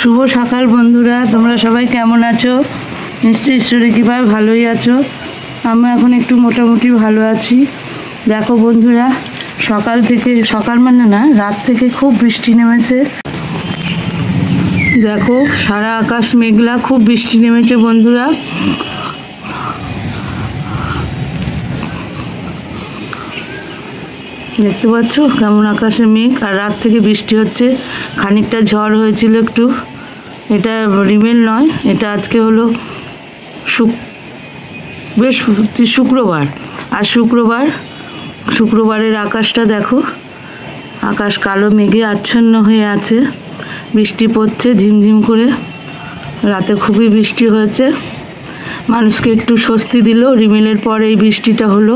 শুভ সকাল বন্ধুরা, তোমরা সবাই কেমন আছো? নিশ্চয়ই ঈশ্বরের কৃপায় ভালোই আছো। আমি এখন একটু মোটামুটি ভালো আছি। দেখো বন্ধুরা, সকাল মানে না, রাত থেকে খুব বৃষ্টি নেমেছে। দেখো সারা আকাশ মেঘলা, খুব বৃষ্টি নেমেছে বন্ধুরা। দেখতে পাচ্ছ কেমন আকাশে মেঘ, আর রাত থেকে বৃষ্টি হচ্ছে। খানিকটা ঝড় হয়েছিল একটু। এটা রিমেল নয়, এটা আজকে হলো শুক্রবার। আর শুক্রবারের আকাশটা দেখো, আকাশ কালো মেঘে আচ্ছন্ন হয়ে আছে। বৃষ্টি পড়ছে ঝিমঝিম করে। রাতে খুবই বৃষ্টি হয়েছে, মানুষকে একটু স্বস্তি দিল। রিমেলের পর এই বৃষ্টিটা হলো,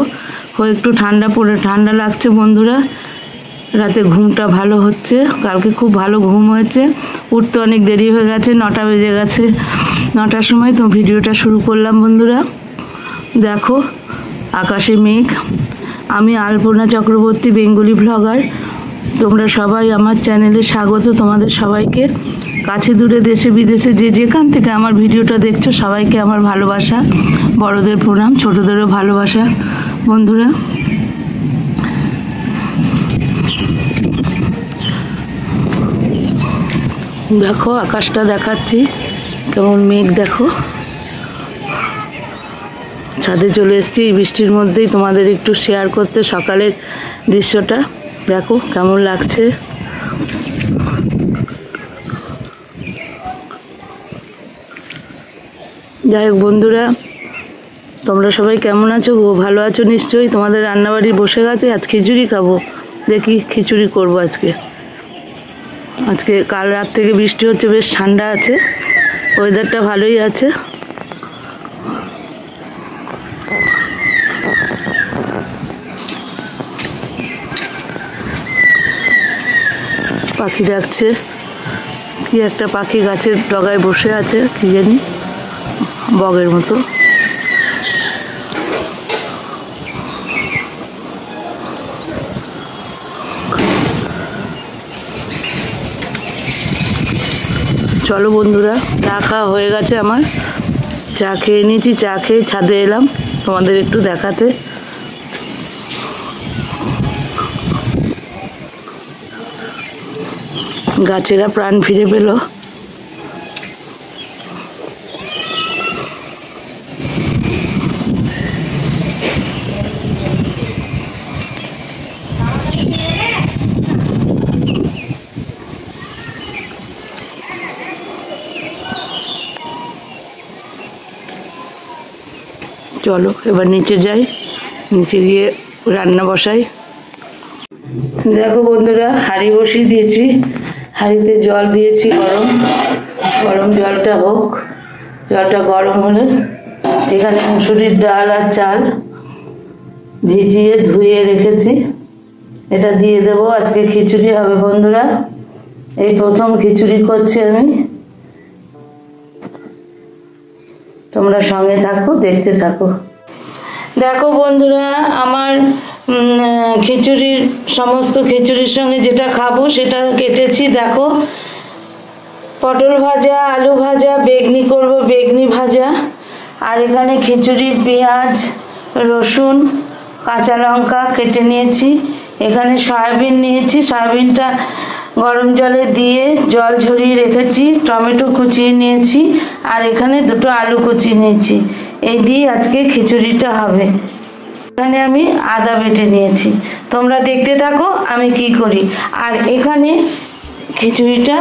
একটু ঠান্ডা লাগছে বন্ধুরা। রাতে ঘুমটা ভালো হচ্ছে, কালকে খুব ভালো ঘুম হয়েছে। উঠতে অনেক দেরি হয়ে গেছে, 9টা বেজে গেছে। 9টার সময় তো ভিডিওটা শুরু করলাম বন্ধুরা। দেখো আকাশে মেঘ। আমি আলপনা চক্রবর্তী, বেঙ্গলি ব্লগার। তোমরা সবাই আমার চ্যানেলে স্বাগত। তোমাদের সবাইকে, কাছে দূরে দেশে বিদেশে যে যেখান থেকে আমার ভিডিওটা দেখছো, সবাইকে আমার ভালোবাসা, বড়দের প্রণাম, ছোটদেরও ভালোবাসা বন্ধুরা। দেখো আকাশটা দেখাচ্ছি কেমন মেঘ। দেখো ছাদে চলে এসেছি এই বৃষ্টির মধ্যেই তোমাদের একটু শেয়ার করতে সকালের দৃশ্যটা। দেখো কেমন লাগছে। যাই হোক বন্ধুরা, তোমরা সবাই কেমন আছো? ভালো আছো নিশ্চয়ই। তোমাদের রান্নাবাড়ি বসে গেছে। আজ খিচুড়ি খাবো, দেখি খিচুড়ি করবো আজকে। কাল রাত থেকে বৃষ্টি হচ্ছে, বেশ ঠান্ডা আছে, ওয়েদারটা ভালোই আছে। পাখি ডাকছে, কি একটা পাখি গাছের ডগায় বসে আছে, কি জানি, বগের মতো। চলো বন্ধুরা, চা খাওয়া হয়ে গেছে আমার। চা খেয়ে নিয়েছি, চা খেয়ে ছাদে এলাম তোমাদের একটু দেখাতে। গাছেরা প্রাণ ফিরে পেল। চলো এবার নিচে যাই, নিচে গিয়ে রান্না বসাই। দেখো বন্ধুরা, হাঁড়ি বসিয়ে দিয়েছি, হাঁড়িতে জল দিয়েছি গরম জলটা হোক। জলটা গরম হলে এখানে মুসুরির ডাল আর চাল ভিজিয়ে ধুয়ে রেখেছি, এটা দিয়ে দেবো। আজকে খিচুড়ি হবে বন্ধুরা, এই প্রথম খিচুড়ি করছি আমি। তোমরা সঙ্গে থাকো, দেখতে থাকো। দেখো বন্ধুরা, আমার সমস্ত খিচুড়ির সঙ্গে যেটা খাবো সেটা কেটেছি। দেখো পটল ভাজা, আলু ভাজা, বেগনি করব, বেগনি ভাজা। আর এখানে খিচুড়ির পেঁয়াজ, রসুন, কাঁচা লঙ্কা কেটে নিয়েছি। এখানে সয়াবিন নিয়েছি, সয়াবিনটা গরম জলে দিয়ে জল ঝরিয়ে রেখেছি। টমেটো কুচিয়ে নিয়েছি, আর এখানে 2টো আলু কুচিয়ে নিয়েছি। এই দিয়ে আজকে খিচুড়িটা হবে। এখানে আমি আদা বেটে নিয়েছি, তোমরা দেখতে থাকো আমি কি করি। আর এখানে খিচুড়িটা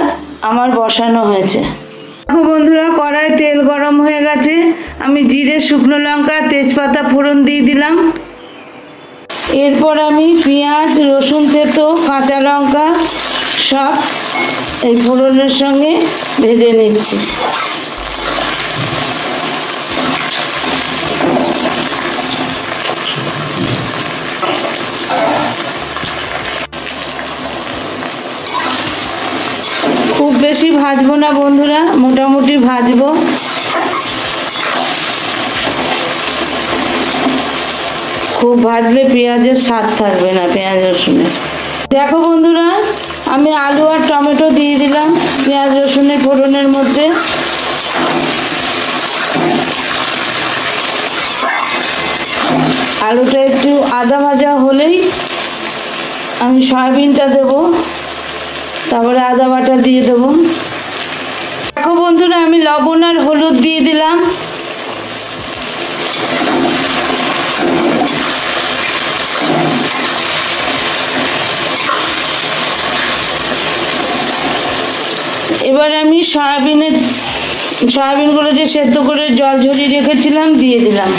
আমার বসানো হয়েছে। দেখো বন্ধুরা, কড়াই তেল গরম হয়ে গেছে। আমি জিরে, শুকনো লঙ্কা, তেজপাতা ফোড়ন দিয়ে দিলাম। এরপর আমি পেঁয়াজ, রসুন থেতো, কাঁচা লঙ্কা সব এই ফোড়নের সঙ্গে ভেজে নিচ্ছি। খুব বেশি ভাজবো না বন্ধুরা, মোটামুটি ভাজবো। খুব ভাজলে পেঁয়াজের স্বাদ থাকবে না, পেঁয়াজ রসুনের। দেখো বন্ধুরা, আমি আলু আর টমেটো দিয়ে দিলাম পেঁয়াজ রসুনের ফোড়নের মধ্যে। আলুটা একটু আদা ভাজা হলেই আমি সয়াবিনটা দেব, তারপরে আদা বাটা দিয়ে দেবো। দেখো বন্ধুরা, আমি লবণ আর হলুদ দিয়ে দিলাম। এবার আমি সয়াবিনগুলো যে সেদ্ধ করে জল ঝরিয়ে রেখেছিলাম দিয়ে দিলাম।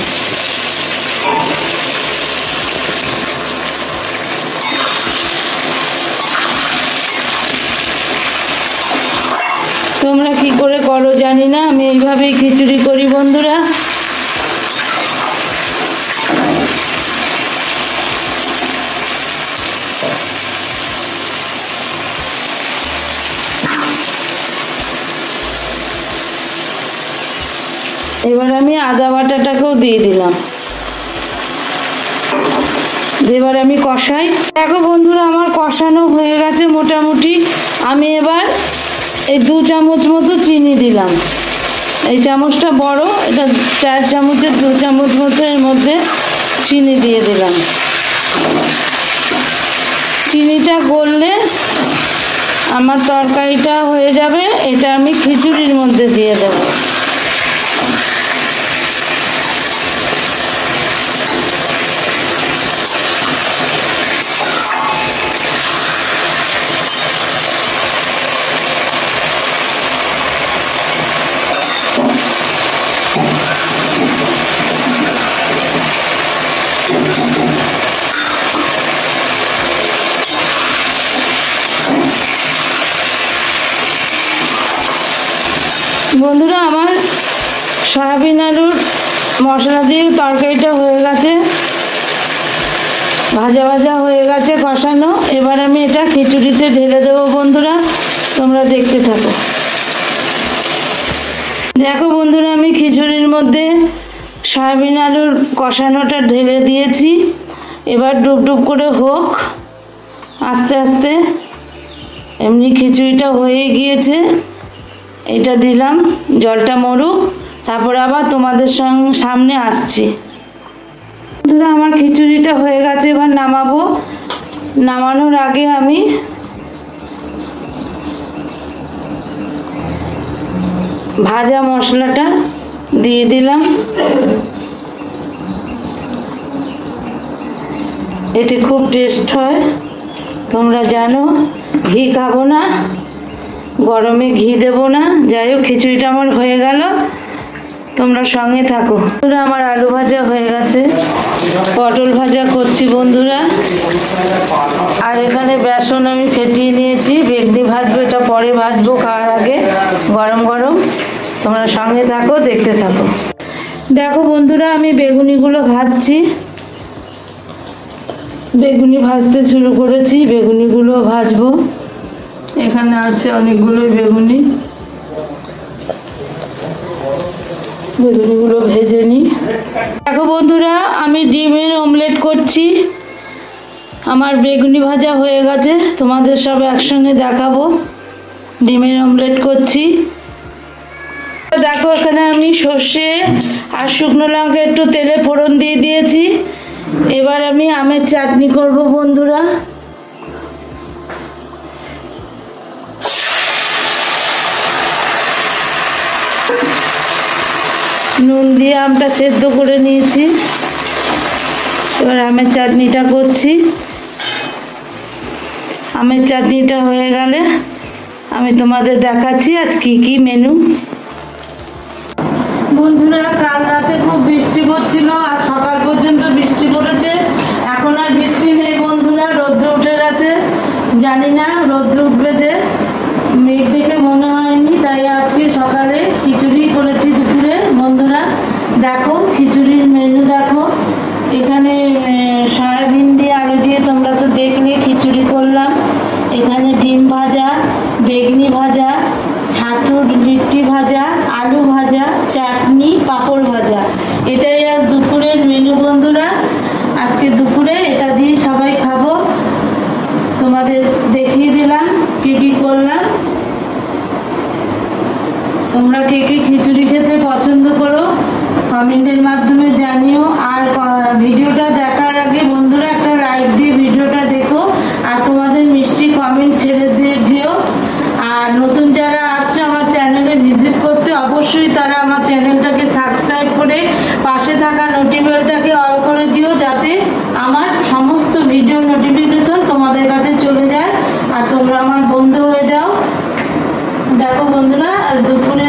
তোমরা কি করে করো জানি না, আমি এইভাবেই খিচুড়ি করি বন্ধুরা। এবার আমি আদা বাটাটাকেও দিয়ে দিলাম। এবার আমি কষাই। দেখো বন্ধুরা, আমার কষানো হয়ে গেছে মোটামুটি। আমি এবার এই 2 চামচ মতো চিনি দিলাম। এই চামচটা বড়, এটা 4 চামচের 2 চামচ মতো এর মধ্যে চিনি দিয়ে দিলাম। চিনিটা গললে আমার তরকারিটা হয়ে যাবে। এটা আমি খিচুড়ির মধ্যে দিয়ে দেব। বন্ধুরা, আমার সয়াবিন আলুর মশলা দিয়ে তরকারিটা হয়ে গেছে, ভাজা ভাজা হয়ে গেছে, কষানো। এবার আমি এটা খিচুড়িতে ঢেলে দেবো বন্ধুরা, তোমরা দেখতে থাকো। দেখো বন্ধুরা, আমি খিচুড়ির মধ্যে সয়াবিন আলুর কষানোটা ঢেলে দিয়েছি। এবার ডুব ডুব করে হোক আস্তে আস্তে। এমনি খিচুড়িটা হয়ে গিয়েছে, এটা দিলাম, জলটা মরুক, তারপর আবার তোমাদের সামনে আসছি। বন্ধুরা, আমার খিচুড়িটা হয়ে গেছে, এবার নামাবো। নামানোর আগে আমি ভাজা মশলাটা দিয়ে দিলাম। এতে খুব টেস্ট হয়, তোমরা জানো। ঘি খাবো না, গরমে ঘি দেবো না। যাই হোক, খিচুড়িটা আমার হয়ে গেল, তোমরা সঙ্গে থাকো। বন্ধুরা, আমার আলু ভাজা হয়ে গেছে, পটল ভাজা করছি বন্ধুরা। আর এখানে বেসন আমি ফেটিয়ে নিয়েছি, বেগনি ভাজবো, এটা পরে ভাজবো খাওয়ার আগে, গরম গরম। তোমরা সঙ্গে থাকো, দেখতে থাকো। দেখো বন্ধুরা, আমি বেগুনিগুলো ভাজছি। বেগুনি ভাজতে শুরু করেছি, বেগুনিগুলো ভাজবো। এখানে আছে অনেকগুলোই বেগুনি, বেগুনিগুলো ভেজে নিই। দেখো বন্ধুরা, আমি ডিমের অমলেট করছি। আমার বেগুনি ভাজা হয়ে গেছে, তোমাদের সব একসঙ্গে দেখাবো। ডিমের অমলেট করছি। দেখো, এখানে আমি সর্ষে আর শুকনো লঙ্কা একটু তেলে ফোড়ন দিয়ে দিয়েছি। এবার আমি আমের চাটনি করব বন্ধুরা। নুন দিয়ে আমটা সেদ্ধ করে নিয়েছি, এবার আমের চাটনিটা করছি। আমের চাটনিটা হয়ে গেলে আমি তোমাদের দেখাচ্ছি আজ কি কি মেনু। বন্ধুরা, কাল রাতে খুব বৃষ্টি পড়ছিল, আর সকাল পর্যন্ত বৃষ্টি পড়েছে। এখন আর বৃষ্টি নেই বন্ধুরা, রৌদ্র উঠে গেছে। জানি না রৌদ্র উঠবে যে, মেঘ দেখে মনে হয়নি, তাই আজকে সকালে খিচুড়ি করেছি দুপুরে বন্ধুরা। দেখো খিচুড়ির মেনু দেখো, এখানে সয়াবিন দিয়ে আলু দিয়ে তোমরা তো দেখলে খিচুড়ি করলাম। এখানে ডিম ভাজা, বেগনি ভাজা, ছাতুর লিট্টি ভাজা, আলু ভাজা, চাটনি, পাঁপড় ভাজা। এটাই আজ দুপুরের মেনু বন্ধুরা। আজকে দুপুরে এটা দিয়ে সবাই খাবো, তোমাদের দেখিয়ে দিলাম। কি করলাম। তোমরা কে কে খিচুড়ি খেতে পছন্দ করো কমেন্টের মাধ্যমে জানিও। আর ভিডিওটা দেখার আগে বন্ধুরা একটা লাইক দিয়ে ভিডিওটা দেখো, আর তোমাদের মিষ্টি কমেন্ট ছেড়ে দিয়ে যেও। আর নতুন যারা আসছে আমার চ্যানেলে ভিজিট করতে, অবশ্যই তারা আমার চ্যানেলটাকে সাবস্ক্রাইব করে পাশে থাকা নোটিফিকেশনটাকে অল করে দিও, যাতে আমার সমস্ত ভিডিও নোটিফিকেশন তোমাদের কাছে চলে যায় আর তোমরা আমার বন্ধু হয়ে যাও। দেখো বন্ধুরা, আজ দুপুরে